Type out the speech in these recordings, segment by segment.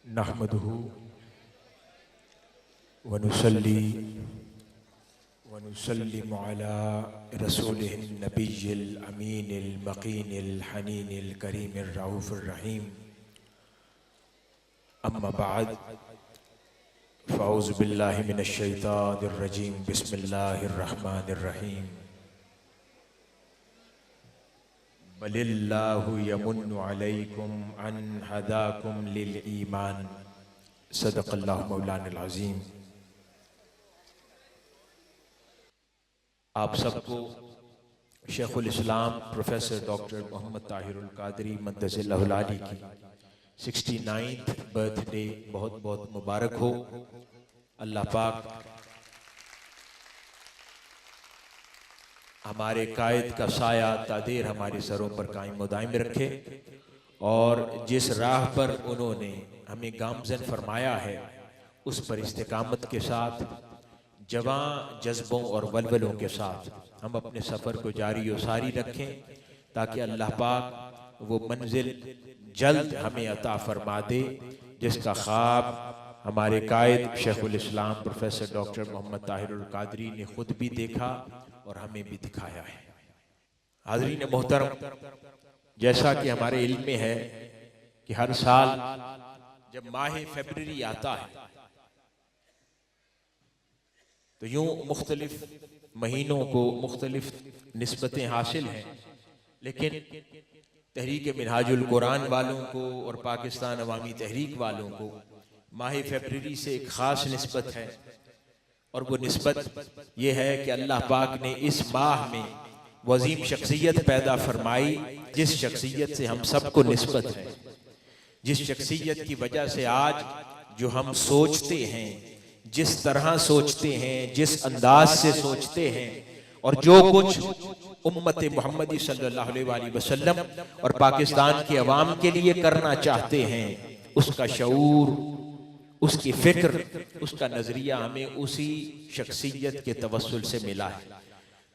नहमदुहु व नुसल्ली व नुसल्लिमु अला रसूलिहिन नबिय्यिल अमीनिल मकीनिल हनीनिल करीमिर रऊफिर रहीम। अम्मा बाद फ़अऊज़ु बिल्लाहि मिनश शैतानिर रजीम। बिस्मिल्लाहिर रहमानिर रहीम। बलिल्लाहु यमुन्नु अलैकुम अन हदाकुम लिल ईमान। सदक़ल्लाहु मौलानाल अज़ीम। आप सबको शेखुल इस्लाम प्रोफेसर डॉक्टर मोहम्मद ताहिरुल कादरी मद्दसिल्लाहुल आली की 69th बर्थडे बहुत बहुत मुबारक हो। अल्लाह पाक हमारे कायद का साया तादेर हमारे सरों पर कायम दायम रखे और जिस राह पर उन्होंने हमें गामज़न फरमाया है उस पर इस्तिकामत के साथ जवां जज्बों और वलवलों के साथ हम अपने सफ़र को जारी और सारी रखें ताकि अल्लाह पाक वो मंजिल जल्द हमें अता फरमा दे जिसका ख्वाब हमारे कायद शेखुल इस्लाम प्रोफेसर डॉक्टर मोहम्मद ताहिरुल कादरी ने खुद भी देखा और हमें भी दिखाया है। हाज़रीन मोहतरम, जैसा कि हमारे इल्म में है कि हर साल जब माह फरवरी आता है तो यूं मुख्तलिफ महीनों को मुख्तलिफ निस्बतें हासिल हैं, लेकिन तहरीक मिनहाजुल कुरान वालों को और पाकिस्तान अवामी तहरीक वालों को माह फरवरी से एक ख़ास निस्बत है और वो निस्बत ये है कि अल्लाह पाक ने इस माह में वज़ीम शख्सियत पैदा फरमाई जिस शख्सियत से हम सबको निस्बत है, जिस शख्सियत की वजह से आज जो हम सोचते हैं, जिस तरह सोचते हैं, जिस अंदाज से सोचते हैं और जो कुछ उम्मत मुहम्मदी सल्लल्लाहु अलैहि वसल्लम और पाकिस्तान के अवाम के लिए करना चाहते हैं, उसका शऊर, उसकी फिक्र, उसका नजरिया हमें उसी शख्सियत के तवस्सुल से मिला है।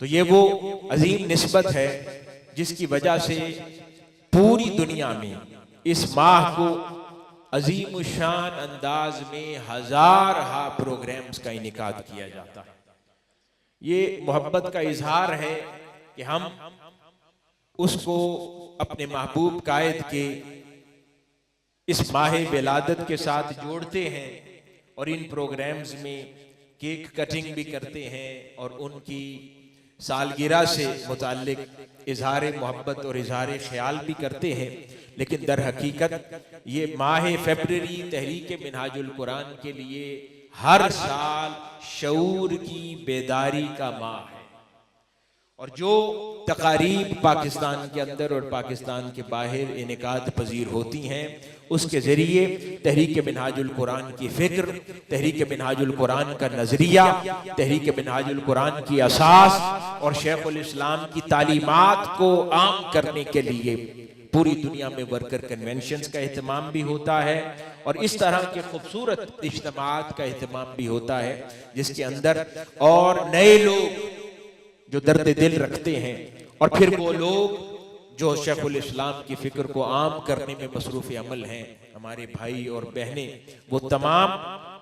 तो ये वो अजीम निस्बत है जिसकी वजह से पूरी दुनिया में इस माह को अजीम शान अंदाज में हजार प्रोग्राम्स का इनेकाद किया जाता है। ये मोहब्बत का इजहार है कि हम उसको अपने महबूब कायद के इस माह विलादत के साथ जोड़ते हैं और इन प्रोग्राम्स में केक कटिंग भी करते हैं और उनकी सालगिरह से मुताल्लिक इजहार मोहब्बत और इजहार ख्याल भी करते हैं। लेकिन दर हकीकत ये माह फरवरी तहरीक मिनहाजुल कुरान के लिए हर साल शऊर की बेदारी का माह है और जो तकारीब पाकिस्तान के अंदर और पाकिस्तान के बाहर इनेकाद पजीर होती हैं उसके ज़रिए तहरीक मिनहाजुल कुरान की फ़िक्र, तहरीक मिनहाजुल कुरान का नज़रिया, तहरीक मिनहाजुल कुरान की असास और शेखुल इस्लाम की तालीमात को आम करने के लिए पूरी दुनिया में वर्कर कन्वेंशंस का एहतमाम भी होता है और इस तरह के खूबसूरत इज्तिमात का एहतमाम भी होता है जिसके अंदर और नए लोग जो दर्द दिल रखते हैं और फिर वो लोग जो शेखुल इस्लाम की फिक्र को आम करने में मसरूफ़ अमल हैं, हमारे भाई और बहनें, वो तमाम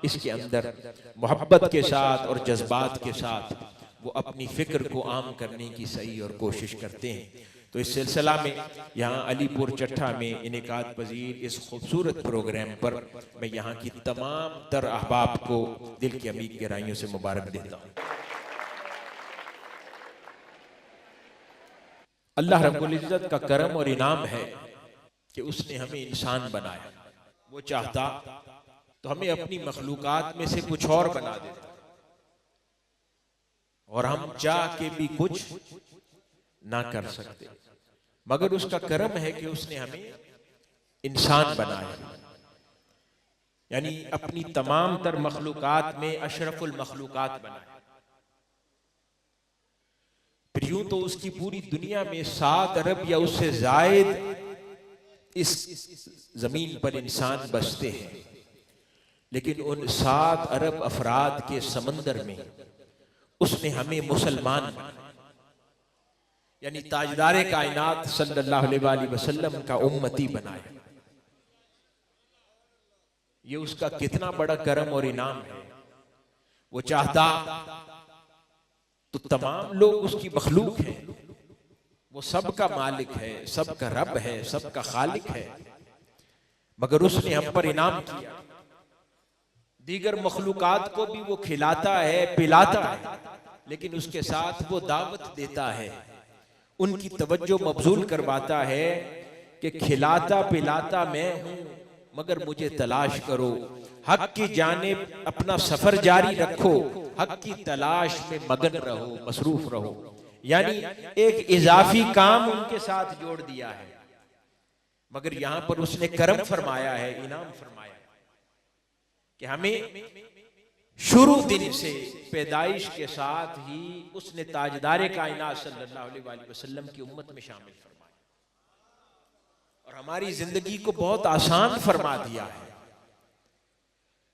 इसके अंदर मोहब्बत के साथ और जज्बात के साथ वो अपनी फिक्र को आम करने की सही और कोशिश करते हैं। तो इस सिलसिला में यहाँ अलीपुर चट्ठा में इनेकाद पजीर इस खूबसूरत प्रोग्राम पर मैं यहाँ की तमाम तर अहबाब को दिल की अमीर गहराइयों से मुबारक देता हूँ। अल्लाह रब्बुल इज्जत का करम और इनाम है कि उसने हमें इंसान बनाया। वो चाहता तो हमें अपनी मखलूकात में से कुछ और बना देता और हम चाह के भी कुछ ना कर सकते, मगर उसका करम है कि उसने हमें इंसान बनाया, यानी अपनी तमाम तर मखलूकात में अशरफुल मखलूकात बनाया। फिर यूं तो उसकी पूरी दुनिया में 7 अरब या उससे जायद इस जमीन पर इंसान बसते हैं, लेकिन उन 7 अरब अफराद के समंदर में उसने हमें मुसलमान यानी ताजदारे कायनात सल्लल्लाहु अलैहि वसल्लम का उम्मती बनाया। ये उसका कितना बड़ा करम और इनाम है। वो चाहता तो तमाम लोग उसकी मखलूक हैं, वो सबका मालिक है, सबका रब है, सबका खालिक है, मगर उसने हम पर इनाम किया। दीगर मखलूकात को भी वो खिलाता है, पिलाता है, लेकिन उसके साथ वो दावत देता है, उनकी तवज्जो मबजूल करवाता है कि खिलाता पिलाता मैं हूं, मगर मुझे तलाश करो, हक की जानिब अपना सफर जारी रखो, हक की तलाश में मगन रहो, मसरूफ रहो। यानी एक इजाफी काम उनके साथ जोड़ दिया है। मगर यहां पर उसने करम फरमाया है, इनाम फरमाया कि हमें शुरू दिन से पैदाइश के साथ ही उसने ताजदारे कायनात सल्लल्लाहु अलैहि वसल्लम की उम्मत में शामिल फरमाया और हमारी जिंदगी को बहुत आसान फरमा दिया है।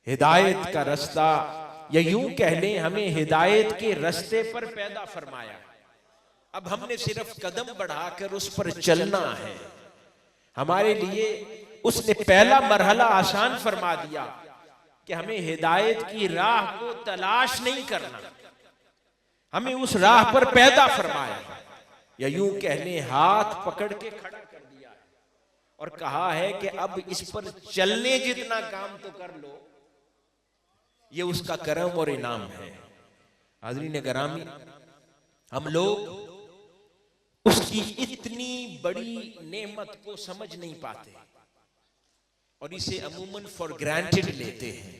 हिदायत का रास्ता, या यूं कह लें हमें हिदायत के रास्ते पर पैदा फरमाया। अब हमने सिर्फ कदम बढ़ाकर उस पर चलना है। हमारे लिए उसने पहला मरहला आसान फरमा दिया कि हमें हिदायत की राह को तलाश नहीं करना, हमें उस राह पर पैदा फरमाया, या यूं कह लें हाथ पकड़ के खड़ा कर दिया है और कहा है कि अब इस पर चलने जितना काम तो कर लो। ये उसका करम और इनाम है। हाज़रीन गिरामी, हम लोग उसकी इतनी बड़ी नेमत को समझ नहीं पाते और इसे अमूमन फॉर ग्रांटेड लेते हैं।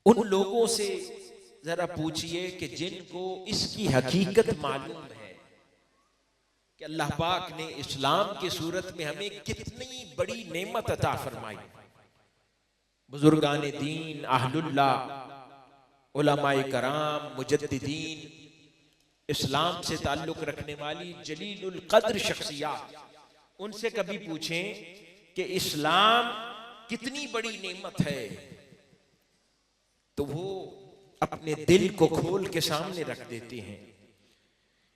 उन लोगों से जरा पूछिए कि जिनको इसकी हकीकत मालूम है कि अल्लाह पाक ने इस्लाम की सूरत में हमें कितनी बड़ी नेमत अता फरमाई। बुजुर्गान दीन, अहलुल्लाह, उलमाए कराम, मुजद्दिदीन, इस्लाम से ताल्लुक रखने वाली जलीलुल कद्र शख्सियत, उनसे कभी पूछें कि इस्लाम कितनी बड़ी नेमत है, तो वो अपने दिल को खोल के सामने रख देते हैं।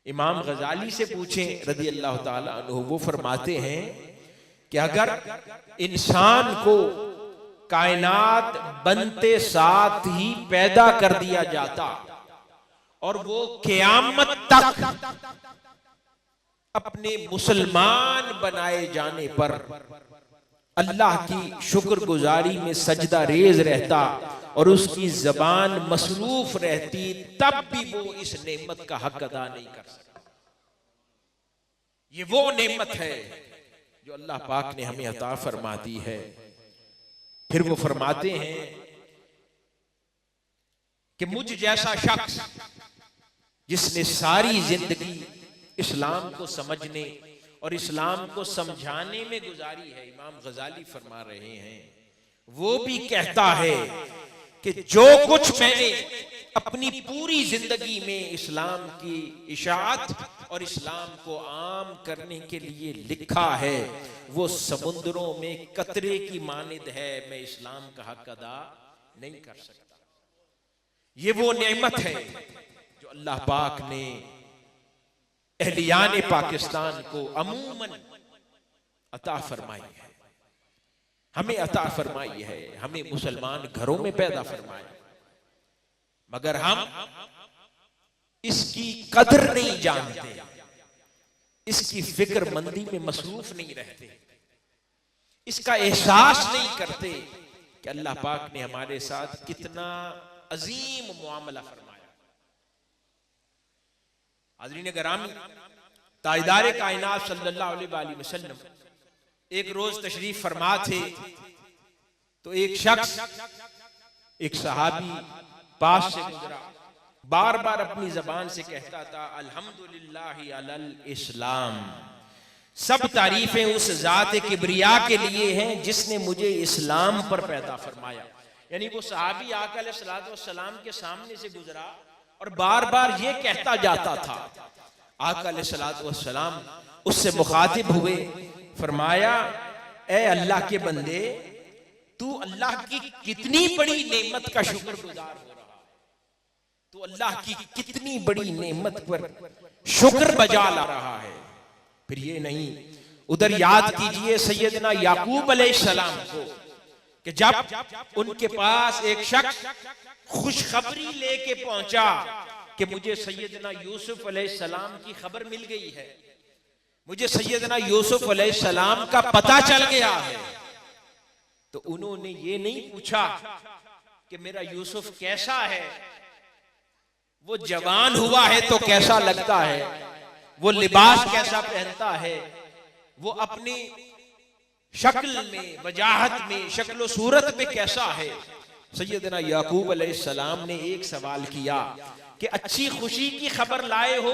इमाम गजाली से पूछें रज़ी अल्लाह ताला अन्हु, वो फरमाते हैं कि अगर इंसान को कायनात बनते साथ ही पैदा कर दिया जाता और वो क़यामत तक अपने मुसलमान बनाए जाने पर अल्लाह की शुक्रगुजारी में सजदा रेज रहता और उसकी जबान मसरूफ रहती, तब भी वो इस नेमत का हक अदा नहीं कर सकता। ये वो नेमत है जो अल्लाह पाक ने हमें अता फरमा दी है। फिर वो फरमाते हैं कि मुझ जैसा शख्स जिसने सारी जिंदगी इस्लाम को समझने और इस्लाम को समझाने में गुजारी है, इमाम गजाली फरमा रहे हैं, वो भी कहता है कि जो कुछ मैंने अपनी पूरी जिंदगी में इस्लाम की इशाअत और इस्लाम को आम करने के लिए लिखा है, वो समुद्रों में कतरे की मानिद है, मैं इस्लाम का हक अदा नहीं कर सकता। ये वो नेमत है जो अल्लाह पाक ने अहलियान पाकिस्तान को अमूमन अता फरमाई है, हमें अता फरमाई है, हमें मुसलमान घरों में पैदा फरमाया, मगर हम इसकी कदर नहीं जानते, इसकी फिक्रमंदी में मसरूफ नहीं रहते, इसका एहसास नहीं करते कि अल्लाह पाक ने हमारे साथ कितना अजीम मुआमला फरमाया। हाज़रीन गिरामी, ताजदारे कायनात सल्लल्लाहु अलैहि वसल्लम एक रोज तशरीफ फरमा थे तो एक शख्स, एक सहाबी पास से गुजरा, बार बार अपनी जबान से कहता था अल्हम्दुलिल्लाहि अलल इस्लाम, सब तारीफें उस जात किबरिया के लिए हैं जिसने मुझे इस्लाम पर पैदा फरमाया। यानी वो सहाबी आका अलैहिस्सलातु वस्सलाम के सामने से गुजरा और बार बार ये कहता जाता था। आका अलैहिस्सलातु वस्सलाम उससे मुखातिब हुए, फरमाया ए अल्लाह के बंदे, तू अल्लाह की कितनी बड़ी नेमत का शुक्रगुजार हो रहा, तू अल्लाह की कितनी बड़ी नेमत पर शुक्र बजा ला रहा है। फिर ये नहीं, उधर याद कीजिए सैयदना याकूब अलैहिस्सलाम को कि जब उनके पास एक शख्स खुशखबरी लेके पहुंचा कि मुझे सैयदना यूसुफ अलैहिस्सलाम की खबर मिल गई है, मुझे सैयदना यूसुफ अलैहिस्सलाम का पता चल गया है, तो उन्होंने ये नहीं पूछा कि मेरा यूसुफ कैसा है, वो जवान हुआ है तो कैसा लगता है, वो लिबास कैसा पहनता है, वो अपनी शक्ल में, वजाहत में, शक्ल सूरत में कैसा है। सैयदना याकूब अलैहिस्सलाम ने एक सवाल किया कि अच्छी खुशी की खबर लाए हो,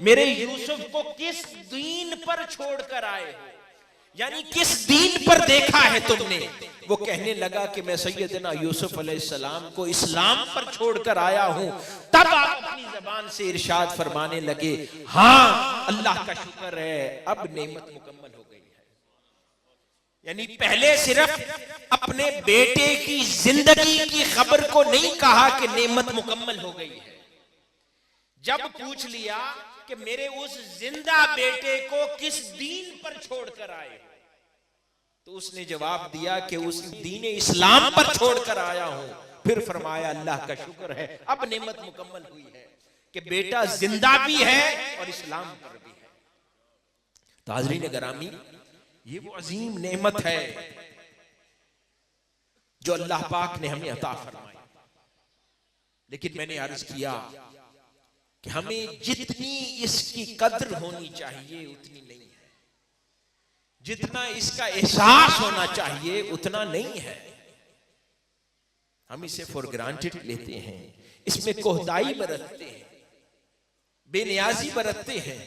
मेरे यूसुफ को किस दीन पर छोड़कर आए हो, यानी किस दीन पर देखा है तुमने। वो कहने लगा कि मैं सैयदना यूसुफ अलैहिस्सलाम को इस्लाम पर छोड़कर आया हूं। तब आप अपनी जबान से इरशाद फरमाने लगे, हाँ अल्लाह का शुक्र है, अब नेमत मुकम्मल हो गई है। यानी पहले सिर्फ अपने बेटे की जिंदगी की खबर को नहीं कहा कि नेमत मुकम्मल हो गई है, जब पूछ लिया कि मेरे उस जिंदा बेटे को किस दीन पर छोड़कर आए हो, तो उसने जवाब दिया कि उस दीन इस्लाम पर छोड़कर आया हूं। फिर फरमाया अल्लाह का शुक्र है, अब नेमत मुकम्मल हुई है कि बेटा जिंदा भी है और इस्लाम पर भी है। ताज़रीन गिरामी, ये वो अजीम नेमत है जो अल्लाह पाक ने हमें अता फरमाई। लेकिन मैंने अर्ज किया कि हमें जितनी इसकी कद्र होनी चाहिए उतनी नहीं है, जितना इसका एहसास होना चाहिए उतना नहीं है। हम इसे फॉर ग्रांटेड लेते हैं, इसमें कोहदाई बरतते हैं, बेनियाजी बरतते हैं।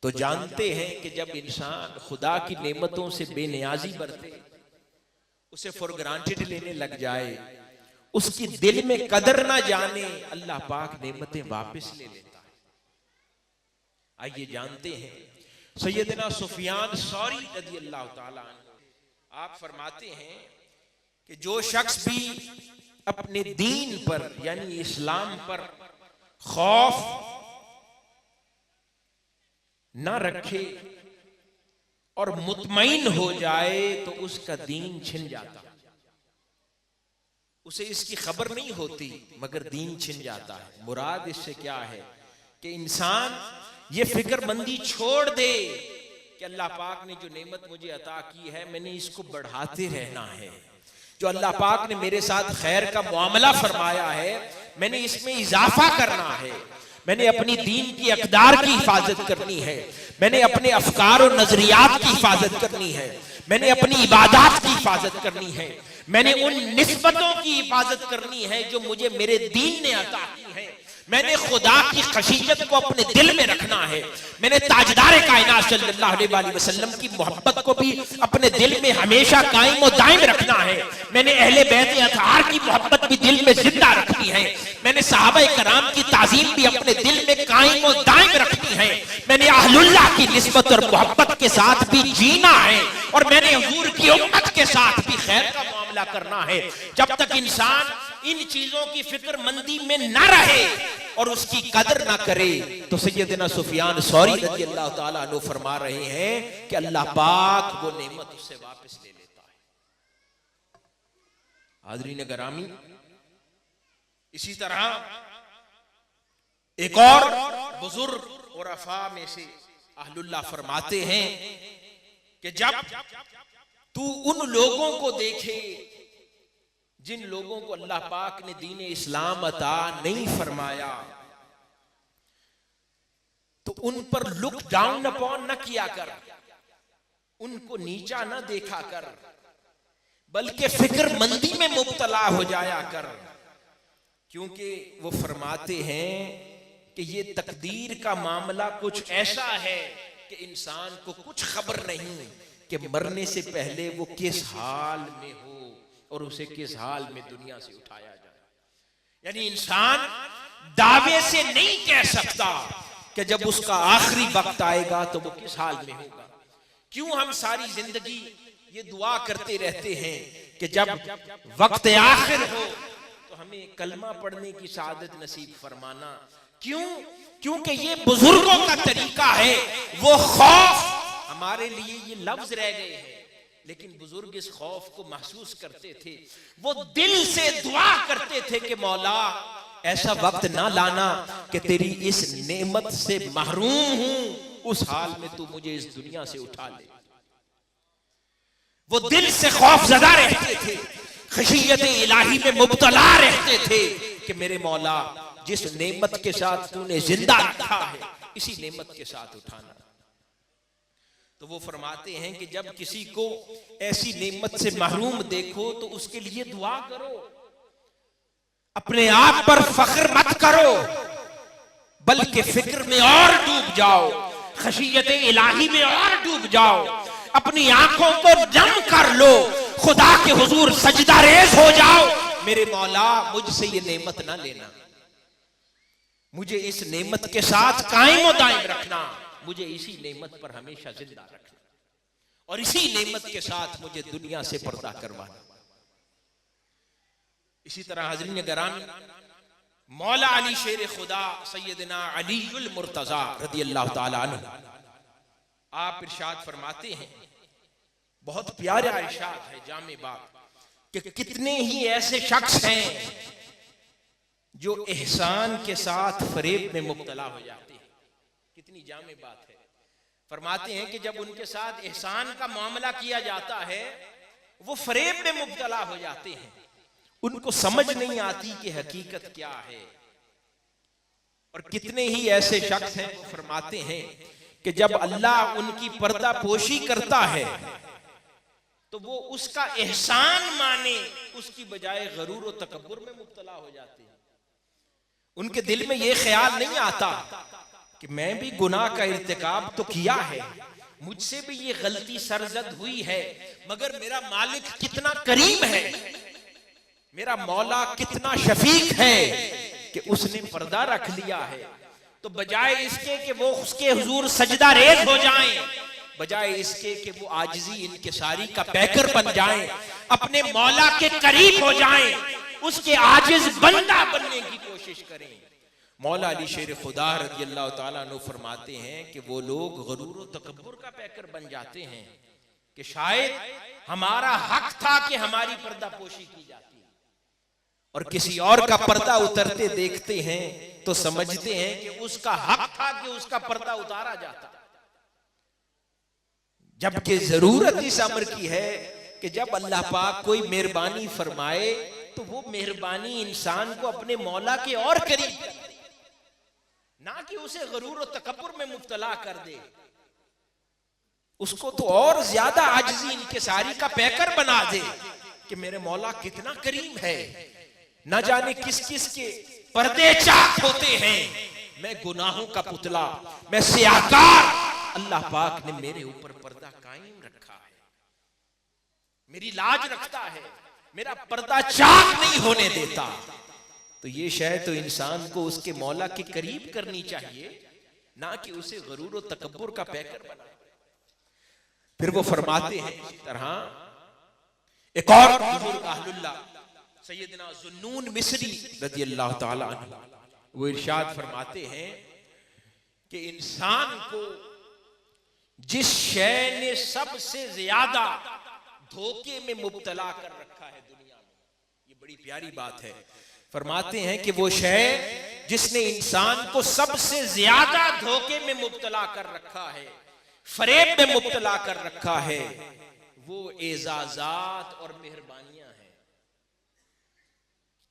तो जानते हैं कि जब इंसान खुदा की नेमतों से बेनियाजी बरते, उसे फॉर ग्रांटेड लेने लग जाए, उसकी दिल में कदर ना जाने, अल्लाह पाक नेमतें वापस ले लेता है। आइए जानते हैं सैयदना सुफियान सौरी रज़ी अल्लाह ताला अन्हु, आप फरमाते हैं कि जो शख्स भी अपने दीन पर यानी इस्लाम पर खौफ ना रखे और मुतमईन हो जाए तो उसका दीन छिन जाता। उसे इसकी खबर नहीं होती मगर दीन छिन जाता है। मुराद इससे क्या है कि इंसान ये फिक्रमंदी छोड़ दे कि अल्लाह पाक ने जो नेमत मुझे अता की है मैंने इसको बढ़ाते रहना है, जो अल्लाह पाक ने मेरे साथ खैर का मुआमला फरमाया है मैंने इसमें इजाफा करना है, मैंने अपनी दीन की अक़दार की हिफाजत करनी है, मैंने अपने अफकार और नजरियात की हिफाजत करनी है, मैंने अपनी इबादत की हिफाजत करनी है, मैंने उन निस्बतों की हिफाजत करनी है जो मुझे मेरे दीन ने अता की है, मैंने खुदा की खशीयत को अपने दिल में रखना है, मैंने ताजदार कायनात सल्लल्लाहु अलैहि वसल्लम की मोहब्बत को भी अपने दिल में हमेशा कायम और दायम रखना है, मैंने अहले बैत अतहार की मोहब्बत भी दिल में जिंदा रखनी है, मैंने सहाबा कराम की ताजीम भी अपने दिल में कायम और दायम रखनी है, मैंने अहलुल्लाह की निस्बत और मोहब्बत के साथ भी जीना है, और मैंने हुजूर की उम्मत के साथ भी खैर का मामला करना है। जब तक इंसान इन चीजों की फिक्रमंदी में न रहे और उसकी कदर ना करे, तो सैयदना सुफियान सौरी रज़ी अल्लाह ताला अन्हु फरमा रहे हैं कि अल्लाह पाक वो नेमत उससे वापस ले लेता है। हाज़रीन गिरामी, इसी तरह एक और बुजुर्ग और अफा में से अहलुल्लाह फरमाते हैं कि जब तू उन लोगों को देखे जिन लोगों को अल्लाह पाक ने दीन इस्लाम अता नहीं फरमाया, तो उन पर लुक डाउन अपॉन न किया कर, उनको नीचा न देखा कर, बल्कि फिक्रमंदी में मुब्तला हो जाया कर, क्योंकि वो फरमाते हैं कि ये तकदीर का मामला कुछ ऐसा है कि इंसान को कुछ खबर नहीं कि मरने से पहले वो किस हाल में हो और उसे किस हाल में दुनिया से उठाया जाए। यानी इंसान दावे से नहीं कह सकता कि जब उसका आखिरी वक्त आएगा तो वो किस हाल में होगा। क्यों हम सारी जिंदगी ये दुआ करते रहते हैं कि जब वक्त आखिर हो तो हमें कलमा पढ़ने की सादत नसीब फरमाना। क्यों? क्योंकि ये बुजुर्गों का तरीका है। वो खौफ हमारे लिए ये लफ्ज रह गए हैं, लेकिन बुजुर्ग इस खौफ को महसूस करते थे। वो दिल से दुआ करते थे कि मौला ऐसा वक्त ना लाना कि तेरी इस नेमत से महरूम हूं, उस हाल में तू मुझे इस दुनिया से उठा ले। वो दिल से खौफजदा रहते थे, खशियत इलाही में मुब्तला रहते थे कि मेरे मौला जिस नेमत के साथ तूने जिंदा रखा है, इसी नेमत के साथ उठाना। तो वो फरमाते हैं कि जब किसी को ऐसी नेमत से महरूम देखो तो उसके लिए दुआ करो, अपने आप पर फख्र मत करो, बल्कि फिक्र में और डूब जाओ, खशियत इलाही में और डूब जाओ, अपनी आंखों को नम कर लो, खुदा के हुजूर सजदा रेज हो जाओ। मेरे मौला मुझसे ये नेमत ना लेना, मुझे इस नेमत के साथ कायम दायम रखना, मुझे इसी नेमत पर हमेशा जिंदा रखना और इसी नेमत के साथ मुझे दुनिया से पर्दा करवाना। इसी तरह हज़रीन गिरामी, मौला अली शेर खुदा सैयदना अलीउल मुर्तजा रज़ी अल्लाह ताला अन्हु, आप इरशाद फरमाते हैं, बहुत प्यारा इरशाद है जामे बात, कि कितने ही ऐसे शख्स हैं जो एहसान के साथ फरेब में मुब्तला हो जाते हैं। कितनी जामे बात है। फरमाते हैं कि जब उनके साथ एहसान का मामला किया जाता है, वो फरेब में मुब्तला हो जाते हैं, उनको समझ नहीं आती कि हकीकत क्या है। और कितने ही ऐसे शख्स हैं, वो फरमाते हैं कि जब अल्लाह उनकी पर्दा पोशी करता है तो वो उसका एहसान माने, उसकी बजाय गरूर और तकब्बुर में मुब्तला हो जाते हैं। उनके दिल में ये ख्याल नहीं आता कि मैं भी गुनाह का इर्तिकाब तो किया है, मुझसे भी ये गलती सरजद हुई है, मगर मेरा मालिक कितना करीम है, मेरा मौला कितना शफीक है कि उसने पर्दा रख लिया है। तो बजाय इसके कि वो उसके हुजूर सजदा रेज हो जाएं, बजाय इसके कि वो आजिजी इनकिसारी का पैकर बन जाएं, अपने मौला के करीब हो जाएं, उसके आजिज बंदा बनने की कोशिश करें। मौला अली शेर खुदा रज़ी अल्लाह ताला अन्हु फरमाते हैं कि वो लोग गरूर और तकब्बुर का पैकर बन जाते हैं कि शायद हमारा हक था कि हमारी पर्दा पोशी की जाती, और किसी और का पर्दा उतरते देखते हैं तो समझते हैं कि उसका हक था कि उसका पर्दा उतारा जाता, जबकि जरूरत इस अमर की है कि जब अल्लाह पाक कोई मेहरबानी फरमाए तो वो मेहरबानी इंसान को अपने मौला के और करीब, ना कि उसे गरूर और तकब्बुर में मुब्तला कर दे, उसको तो और ज्यादा आजिज़ी इनकिसारी का पैकर बना दे कि मेरे मौला कितना करीम है, न जाने किस किस के पर्दे चाक होते हैं, मैं गुनाहों का पुतला, मैं सियाहकार, अल्लाह पाक ने मेरे ऊपर पर्दा कायम रखा है, मेरी लाज रखता है, मेरा पर्दा चाक नहीं होने देता। तो ये शायद तो इंसान को उसके मौला के करीब करनी चाहिए, ना कि उसे गरूर और तकब्बुर का पैकर बना। फिर वो फरमाते हैं इसी तरह एक और बुजुर्ग अहलुल्लाह सैयदना ज़ुन्नून मिस्री रज़ी अल्लाह ताला अन्हु, वो इरशाद फरमाते हैं कि इंसान को जिस शय ने सबसे ज्यादा धोखे में मुब्तला कर रखा है दुनिया में, ये बड़ी प्यारी बात है। फरमाते हैं कि वो शय जिसने इंसान को सबसे ज्यादा धोखे में मुब्तला कर रखा है, फरेब में मुब्तला कर रखा है, वो एजाजात और मेहरबानियां हैं।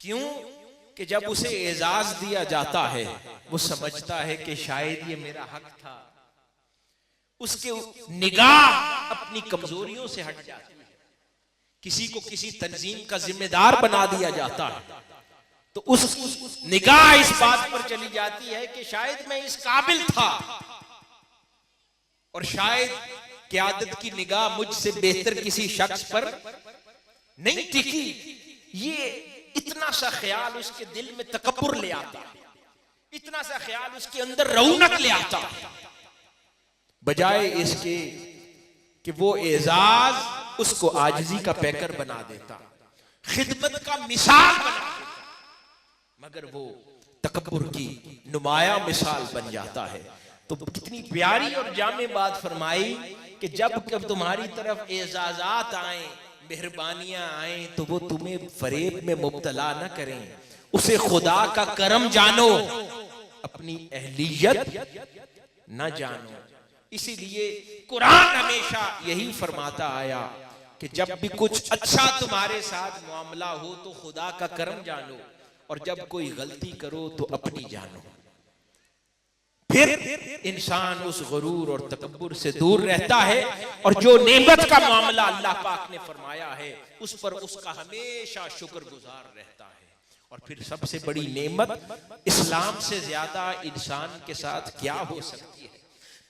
क्यों कि जब उसे एजाज दिया जाता है वो समझता है कि शायद ये मेरा हक था, उसके निगाह अपनी कमजोरियों से हट जाती है। किसी को किसी तंजीम का जिम्मेदार बना दिया जाता है तो उस निगाह इस बात पर चली जाती है कि शायद मैं इस काबिल था, और शायद क़यादत की निगाह मुझसे बेहतर किसी शख्स पर नहीं टिकी। ये इतना सा ख्याल उसके दिल में तकब्बुर ले आता है, इतना सा ख्याल उसके अंदर रौनक ले आता है, बजाय इसके कि वो एजाज उसको आजिज़ी का पैकर बना देता, खिदमत का मिसाल बना देता, मगर वो तकब्बुर की नुमाया मिसाल बन जाता है। तो कितनी प्यारी और जामे बात फरमाई कि जब कब तुम्हारी तरफ एजाजात आए, मेहरबानियां आए, तो वो तुम्हें फरेब में मुब्तला न करें, उसे खुदा का करम जानो, अपनी अहलियत न जानो। इसीलिए कुरान हमेशा यही फरमाता आया कि जब भी कुछ अच्छा तुम्हारे साथ मामला हो तो खुदा का करम जानो, और जब कोई गलती करो तो अपनी जानो। फिर इंसान उस गुरूर और तकब्बुर से दूर रहता है, और जो नेमत का मामला अल्लाह पाक ने फरमाया है उस पर उसका हमेशा शुक्रगुजार रहता है। और फिर सबसे बड़ी नेमत, इस्लाम से ज्यादा इंसान के साथ क्या हो सकती है?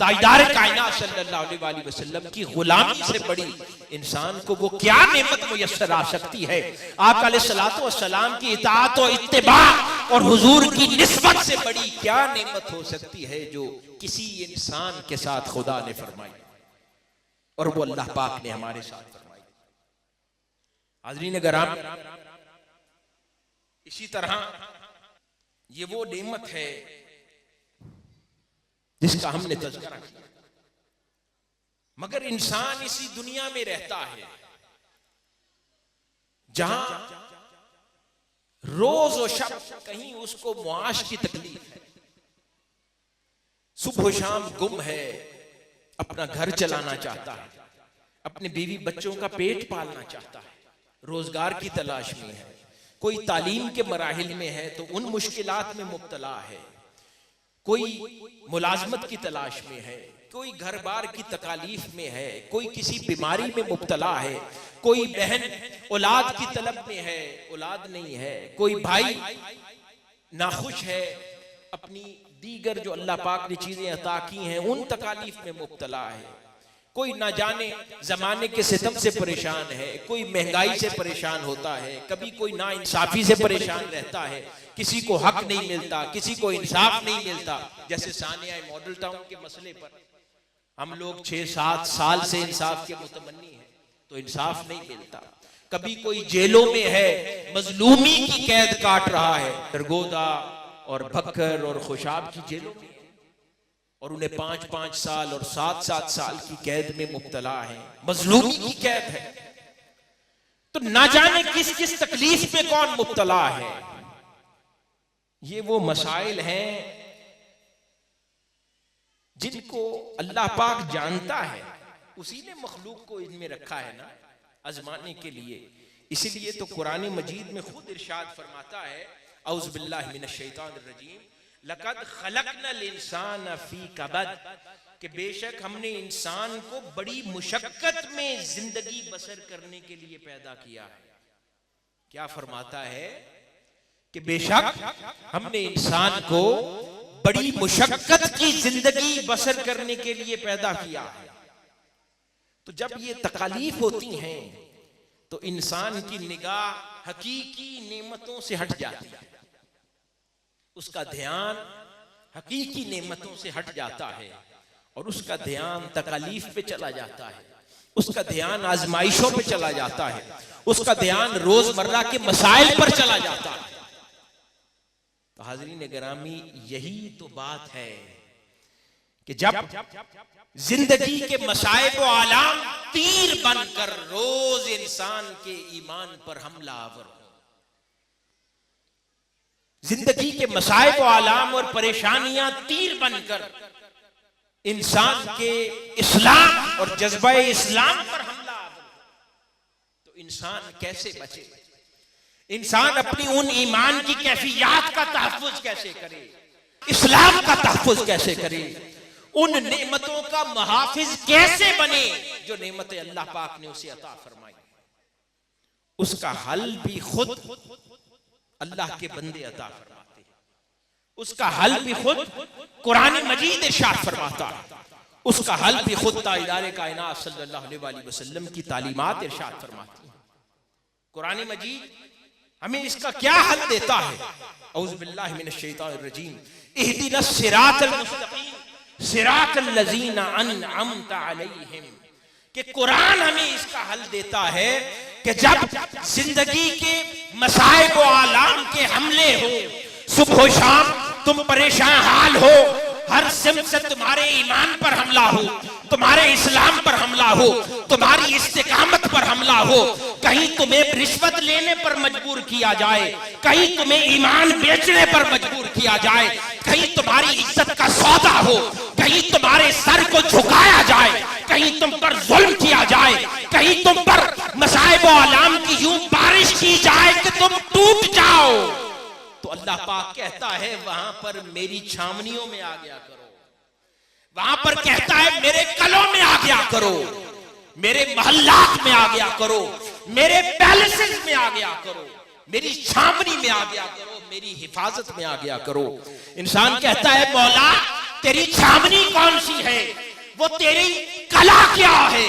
ताजदार कायनात सल्लल्लाहु अलैहि वसल्लम की गुलामी से बड़ी इंसान को वो क्या नेमत मुयस्सर आ सकती है? आका अलैहिस्सलातु वस्सलाम की इताअत और इत्तिबा और हुजूर की निस्बत से बड़ी क्या नेमत हो सकती है जो किसी इंसान के साथ खुदा ने फरमाई, और वो अल्लाह पाक ने हमारे साथ फरमाई। हाज़रीन किराम, इसी तरह ये वो नेमत है जिसका हमने तज़किरा किया, मगर इंसान इसी दुनिया में रहता है जहां रोज और शब कहीं उसको मुआश की तकलीफ है, सुबह शाम गुम है, अपना घर चलाना चाहता है, अपने बीवी बच्चों का पेट पालना चाहता है, रोजगार की तलाश में है, कोई तालीम के मराहिल में है तो उन मुश्किलात में मुब्तला है, कोई मुलाजमत की तलाश में है, कोई घर बार की तकालीफ में है, कोई किसी बीमारी में मुब्तला है, कोई बहन औलाद की तलब में है, औलाद नहीं है, कोई भाई नाखुश है, अपनी दीगर जो अल्लाह पाक ने चीजें अता की हैं उन तकालीफ में मुब्तला है, कोई ना जाने जमाने के सितम से परेशान है, कोई महंगाई से परेशान होता है, कभी कोई ना इंसाफी से परेशान रहता है, किसी को हक नहीं मिलता, किसी को इंसाफ नहीं मिलता। जैसे सानिया मॉडल टाउन के मसले पर हम लोग 6-7 साल से इंसाफ के मुतमन्नी हैं, तो इंसाफ नहीं मिलता। कभी कोई जेलों में है, मजलूमी की कैद काट रहा है, सरगोदा और भक्कर और खुशाब की जेलों में, और उन्हें 5-5 साल और 7-7 साल की कैद में मुब्तला है, मजलूमी की कैद है। तो ना जाने किस किस तकलीफ में कौन मुब्तला है। ये वो मसाइल हैं जिनको अल्लाह पाक जानता है, उसी ने मखलूक को इनमें रखा है ना, आजमाने के लिए। इसीलिए तो कुरान मजीद में खुद इरशाद फरमाता है, औज़ु बिल्लाहि मिनश शैतानिर रजीम, लक़द खलक़नल इंसान फी कबद, कि बेशक हमने इंसान को बड़ी मुशक्कत में जिंदगी बसर करने के लिए पैदा किया है। क्या फरमाता है कि बेशक हमने इंसान को बड़ी मुशक्कत की जिंदगी बसर करने के लिए पैदा किया है। तो जब ये तकालीफ होती हैं तो इंसान की निगाह हकीकी नेमतों से हट जाती है, उसका ध्यान हकीकी नेमतों से हट जाता है और उसका ध्यान तकालीफ पे चला जाता है, उसका ध्यान आजमाइशों पे चला जाता है, उसका ध्यान रोजमर्रा के मसाइल पर चला जाता है। तो हाज़रीन गिरामी, यही तो बात है कि जब जिंदगी के मसाइब व आलाम तीर बनकर रोज इंसान के ईमान पर हमला आवर हो, जिंदगी के मसाइब व आलाम और परेशानियां तीर बनकर इंसान के इस्लाम और जज्बा इस्लाम पर हमला आवर हो, तो इंसान कैसे बचे? इंसान अपनी उन ईमान की कैफियत का तहफ़्फ़ुज़ कैसे करे, इस्लाम का तहफ़्फ़ुज़ कैसे करे, उन नेमतों का मुहाफिज कैसे बने जो नेमतें अल्लाह पाक ने उसे अता फरमाई। उसका हल भी खुद अल्लाह के बंदे अता फरमाते हैं, उसका हल भी खुद कुरान मजीद इरशाद फरमाता है, उसका हल भी खुद ताजदार कायनात सल्लल्लाहु अलैहि वसल्लम की तालीमात इरशाद फरमाती है। कुरान मजीद हमें इसका क्या हल देता है? औज़ु बिल्लाहि मिनश शैतानिर रजीम, इहदिनस सिरातल मुस्तकीम सिरातल लज़ीना अनअमता अलैहिम, कि कुरान हमें इसका हल देता है कि जब जिंदगी के मसाइब व आलाम के हमले हो, सुबह शाम तुम परेशान हाल हो, हर सिमत से तुम्हारे ईमान पर हमला हो, तुम्हारे इस्लाम पर हमला हो, तुम्हारी इस्तिकामत पर हमला हो, कहीं तुम्हें रिश्वत लेने पर मजबूर किया जाए, कहीं तुम्हें ईमान बेचने पर मजबूर किया जाए, कहीं तुम्हारी इज्जत का सौदा हो, कहीं तुम्हारे सर को झुकाया जाए, कहीं तुम पर जुल्म किया जाए, कहीं तुम पर मसाइब व आलाम की यूं बारिश की जाए कि तुम टूट जाओ, तो अल्लाह पाक कहता है वहां पर मेरी छावनियों में आ गया करो, वहां पर कहता है मेरे कलों में आ गया करो, मेरे मोहल्लात में आ गया करो, मेरे पैलेसेस में आ गया करो, मेरी छावनी में आ गया करो, मेरी हिफाजत में आ गया करो। इंसान कहता है मौला तेरी छावनी कौन सी है, वो तेरी कला क्या है,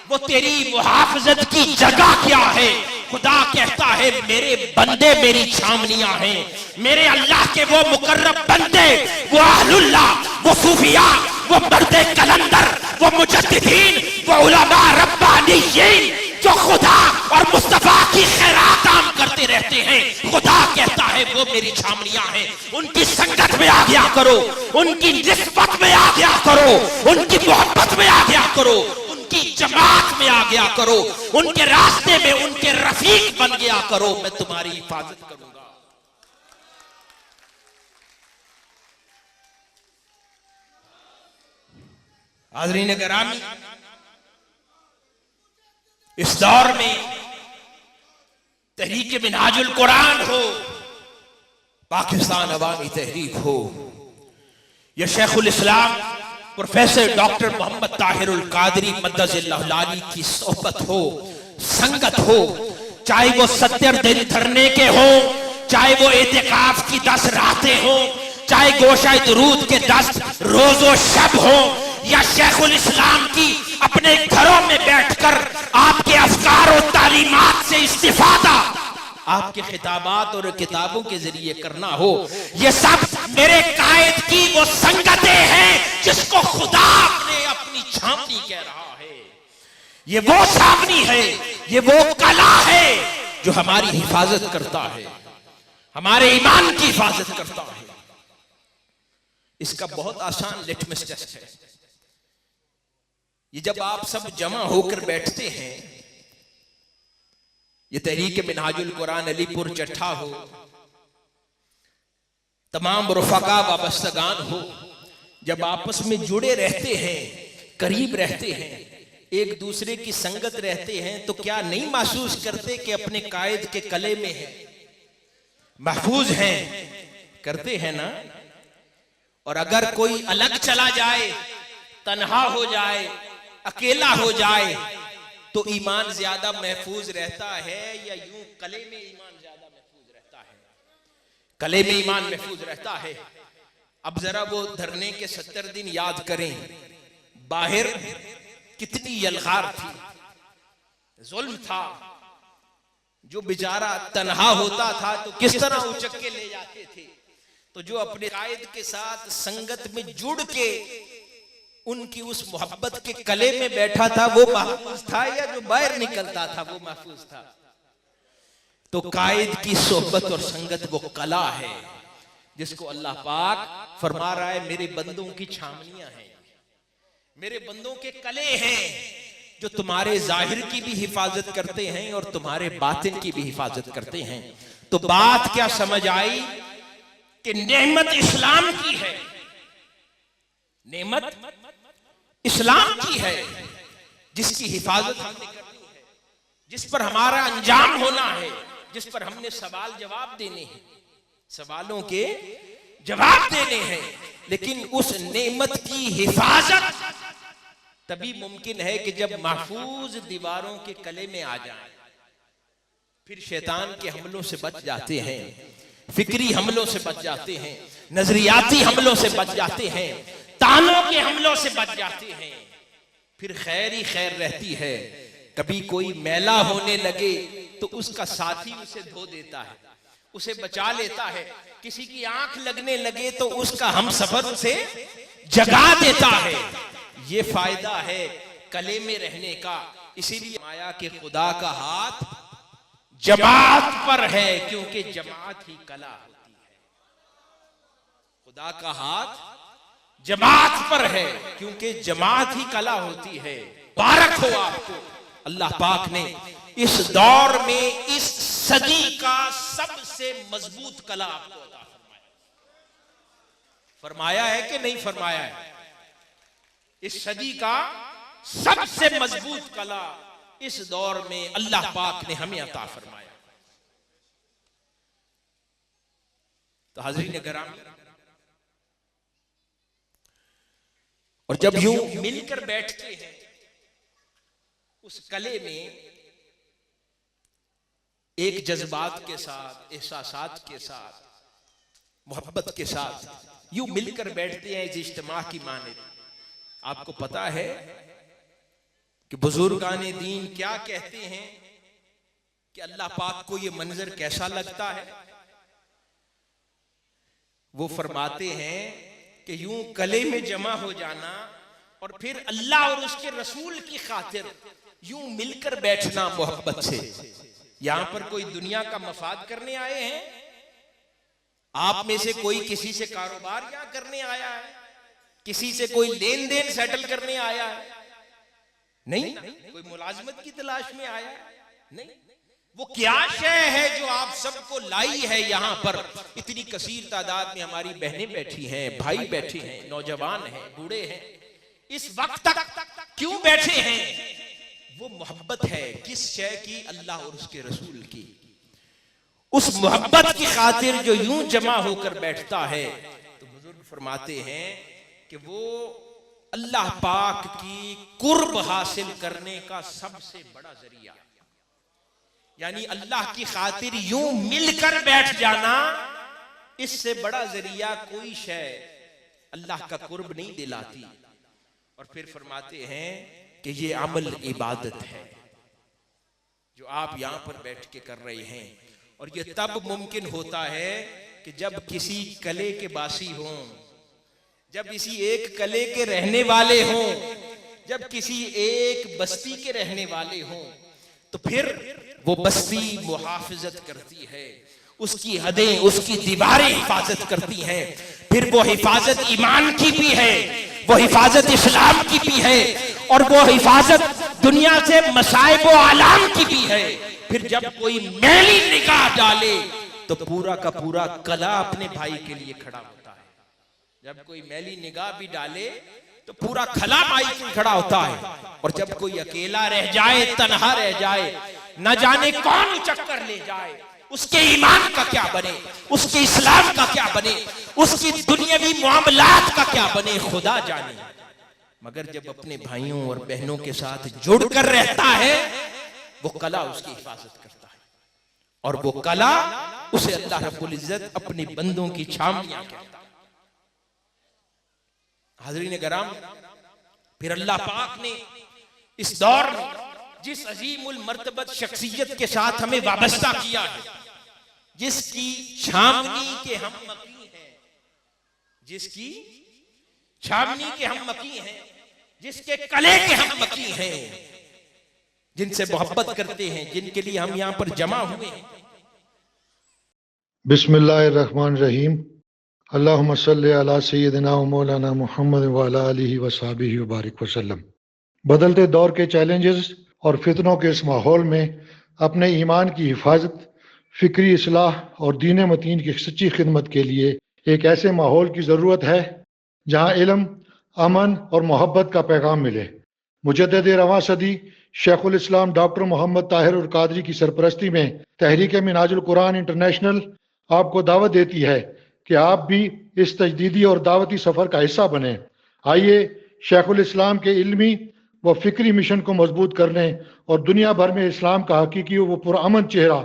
वो तेरी मुहाफजत की जगह क्या है। खुदा कहता है मेरे बंदे मेरी छावनियां हैं, मेरे अल्लाह के वो मुकर्रब बंदे, वो अहलुल्लाह, वो सूफिया, वो मर्दे कलंदर, वो मुजद्दिदीन, वो उलमा रब्बानीयीन जो खुदा और मुस्तफा की खैरात आम करते रहते हैं, खुदा कहता है वो मेरी छावनियां हैं। उनकी संगत में आ गया करो, उनकी निस्बत में आ गया करो, उनकी मोहब्बत में आ गया करो, उनकी जमात में आ गया करो, उनके रास्ते में उनके रफीक बन गया करो, मैं तुम्हारी हिफाजत करूंगा। हाज़रीन गिरामी, इस दौर में तहरीक मिनहाजुल कुरान हो, पाकिस्तान अवामी तहरीक हो, या शेखुल इस्लाम प्रोफेसर डॉक्टर मोहम्मद ताहिरुल कादरी मद्दजिल्लाहु की सोहबत हो, संगत हो, चाहे वो 70 दिन धरने के हो, चाहे वो एतिकाफ की 10 रातें हो, चाहे गोशाए दुरूद के 10 रोजो शब हो, या शेखुल इस्लाम की अपने घरों में बैठकर आपके अफकार और तालीमात से इस्तिफादा आपके खिताबात और किताबों के जरिए करना हो, ये सब मेरे कायद की वो संगतें हैं जिसको खुदा अपने अपनी छावनी कह रहा है। ये वो छावनी है, ये वो कला है जो हमारी हिफाजत करता है, हमारे ईमान की हिफाजत करता है। इसका बहुत आसान लिटमस टेस्ट है, ये जब आप सब जमा होकर बैठते हैं, ये तहरीक मिनहाजुल कुरान अलीपुर चट्ठा हो, तमाम रुफका वाबस्तगान हो, जब आपस में जुड़े रहते हैं, करीब रहते हैं, एक दूसरे की संगत रहते हैं, तो क्या नहीं महसूस करते कि अपने कायद के कले में है, महफूज हैं, करते हैं ना। और अगर कोई अलग चला जाए, तन्हा हो जाए, अकेला हो जाए, तो ईमान ज्यादा महफूज रहता है या यूं कले में ईमान ज्यादा महफूज रहता है? कले में ईमान महफूज रहता है। अब जरा वो धरने के 70 दिन याद करें, बाहर कितनी यलगार थी, जुल्म था, जो बेचारा तन्हा होता था तो किस तरह उचक के ले जाते थे, तो जो अपने कायद के साथ संगत में जुड़ के उनकी उस मोहब्बत के कले में बैठा था वो महफूज था, या जो बाहर निकलता था वो महफूज था? तो कायद की सोहबत और संगत वो कला है जिसको अल्लाह पाक फरमा रहा है मेरे बंदों की छावनियां हैं, मेरे बंदों के कले हैं जो तुम्हारे जाहिर की भी हिफाजत करते हैं और तुम्हारे बातिन की भी हिफाजत करते हैं। तो बात क्या समझ आई कि नेमत इस्लाम की है, नेमत इस्लाम की है, जिसकी हिफाजत हमने करनी है, जिस पर हमारा अंजाम होना है, जिस पर हमने सवाल जवाब देने हैं, सवालों के जवाब देने हैं। लेकिन उस नेमत की हिफाजत तभी मुमकिन है कि जब महफूज दीवारों के कले में आ जाए, फिर शैतान के हमलों से बच जाते हैं, फिक्री हमलों से बच जाते हैं, नजरियाती हमलों से बच जाते हैं, तानों के हमलों से बच जाते हैं, फिर खैर ही खैर रहती है। कभी कोई मैला होने लगे तो उसका साथी उसे धो देता है, उसे बचा लेता है, किसी की आंख लगने लगे तो उसका हमसफर उसे जगा देता है। ये फायदा है कले में रहने का। इसीलिए माया के खुदा का हाथ जमात पर है, क्योंकि जमात ही कला होती है। खुदा का हाथ जमात पर है, क्योंकि जमात ही कला होती है। बारक हो आपको, अल्लाह पाक ने इस दौर में इस सदी का सबसे मजबूत कला आपको अता फरमाया है कि नहीं फरमाया है? इस सदी का सबसे मजबूत कला इस दौर में अल्लाह पाक ने हमें अता फरमाया। तो हाज़रीन किराम, और जब यूं मिलकर बैठते हैं उस कले में एक जज्बात के साथ, एहसासात के साथ, मोहब्बत के साथ यूं मिलकर बैठते हैं इस इज्तिमा की माने। आपको पता है कि बुजुर्गाने दीन क्या कहते हैं कि अल्लाह पाक को ये मंजर कैसा लगता है? वो फरमाते हैं कि यूं कले में जमा हो जाना और फिर अल्लाह और उसके रसूल की खातिर यूं मिलकर बैठना मोहब्बत से। यहां पर कोई दुनिया का मफाद करने आए हैं? आप में से कोई किसी से कारोबार या करने आया है? किसी से कोई लेन देन सेटल करने आया है? नहीं। कोई मुलाजमत की तलाश में आया है? नहीं। वो क्या शय है जो आप सबको लाई है यहां पर? इतनी कसीर तादाद में हमारी बहनें बैठी हैं, भाई बैठे हैं, नौजवान हैं, बूढ़े हैं, इस वक्त तक क्यों बैठे हैं? वो मोहब्बत है। किस शय की? अल्लाह और उसके रसूल की। उस मोहब्बत की खातिर जो यूं जमा होकर बैठता है, तो बुजुर्ग फरमाते हैं कि वो अल्लाह पाक की कुर्ब हासिल करने का सबसे बड़ा जरिया, यानी अल्लाह की खातिर यूं मिलकर बैठ जाना, इससे बड़ा जरिया कोई शय अल्लाह का कुर्ब नहीं दिलाती। और फिर फरमाते हैं कि ये अमल इबादत है जो आप यहां पर बैठ के कर रहे हैं, और ये तब मुमकिन होता है कि जब किसी कले के बासी हों, जब किसी एक कले के रहने वाले हों, जब किसी एक बस्ती के रहने वाले हों, तो फिर वो बस्ती मुहाफिजत करती है, उसकी हदें, उसकी दीवारें हिफाजत करती हैं। फिर वो हिफाजत ईमान की भी है, वो हिफाजत इस्लाम की भी है, और वो हिफाजत दुनिया से मसाइब व आलाम की भी है। फिर जब कोई मैली निगाह डाले तो पूरा का पूरा कला अपने भाई के लिए खड़ा होता है। जब कोई मैली निगाह भी डाले तो पूरा खला भाई के लिए खड़ा होता है। और जब कोई अकेला रह जाए, तन्हा रह जाए, न जाने कौन चक्कर ले जाए, उसके ईमान का क्या बने, उसके इस्लाम का क्या बने, उसकी दुनियावी मामलात का क्या बने, खुदा जाने। मगर जब अपने भाइयों और बहनों के साथ जुड़कर रहता है, वो कला उसकी हिफाजत करता है, और वो कला उसे अल्लाह रब्बुल इज्जत अपने बंदों की छावनियां कहता है। हाज़रीन किराम, फिर अल्लाह पाक ने इस दौर में जिस अजीमुल मर्तबत शख्सियत के साथ हमें वाबस्ता किया है, जिसकी छावनी के हम मकी हैं, जिसकी छावनी के हम मकी हैं, जिसके कले के हम मकी हैं, जिनसे मोहब्बत करते हैं, जिनके लिए हम यहां पर जमा हुए हैं। बिस्मिल्लाहिर्रहमानिर्रहीम। अल्लाहुम्मा सल्लि अला सय्यिदिना व मौलाना मुहम्मद व अला आलिहि व सहाबिहि व बारिक वसल्लम। बदलते दौर के चैलेंजेस और फितनों के इस माहौल में अपने ईमान की हिफाजत, फिक्री इस्लाह और दीन मतीन की सच्ची खिदमत के लिए एक ऐसे माहौल की ज़रूरत है जहाँ इल्म, अमन और मोहब्बत का पैगाम मिले। मुजद्दिद रवां सदी शेखुल इस्लाम डॉक्टर मोहम्मद ताहिर अल कादरी की सरपरस्ती में तहरीक मिनहाजुल कुरान इंटरनेशनल आपको दावत देती है कि आप भी इस तजदीदी और दावती सफ़र का हिस्सा बने। आइए शेखुल इस्लाम के इल्मी व फिक्री मिशन को मजबूत करने और दुनिया भर में इस्लाम का हकीकी व पुरअमन चेहरा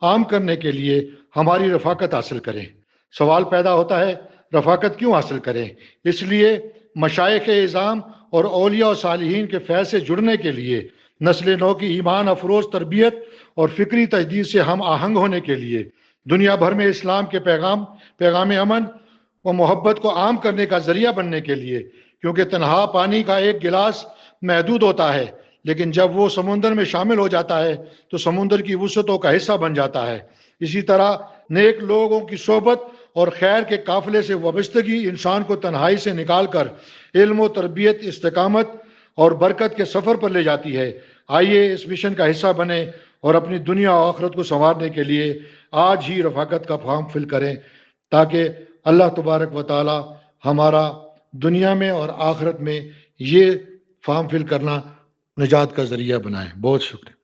आम करने के लिए हमारी रफ़ाकत हासिल करें। सवाल पैदा होता है, रफ़ाकत क्यों हासिल करें? इसलिए मशाइख इज़ाम और औलिया और सालिहीन के फैज़ से जुड़ने के लिए, नस्ल नौ की ईमान अफरोज़ तरबियत और फिक्री तजदीद से हम आहंग होने के लिए, दुनिया भर में इस्लाम के पैगाम अमन व मोहब्बत को आम करने का जरिया बनने के लिए, क्योंकि तनहा पानी का एक गिलास महदूद होता है, लेकिन जब वो समुंदर में शामिल हो जाता है तो समुंदर की वुसअतों का हिस्सा बन जाता है। इसी तरह नेक लोगों की सोबत और खैर के काफिले से वाबस्तगी इंसान को तन्हाई से निकाल कर इल्म व तरबियत, इस्तिकामत और बरकत के सफ़र पर ले जाती है। आइए इस मिशन का हिस्सा बने और अपनी दुनिया और आखिरत को संवारने के लिए आज ही रफ़ाकत का फॉर्म फिल करें, ताकि अल्लाह तबारक व तआला हमारा दुनिया में और आखिरत में ये फॉर्म फिल करना निजात का जरिया बनाए। बहुत शुक्रिया।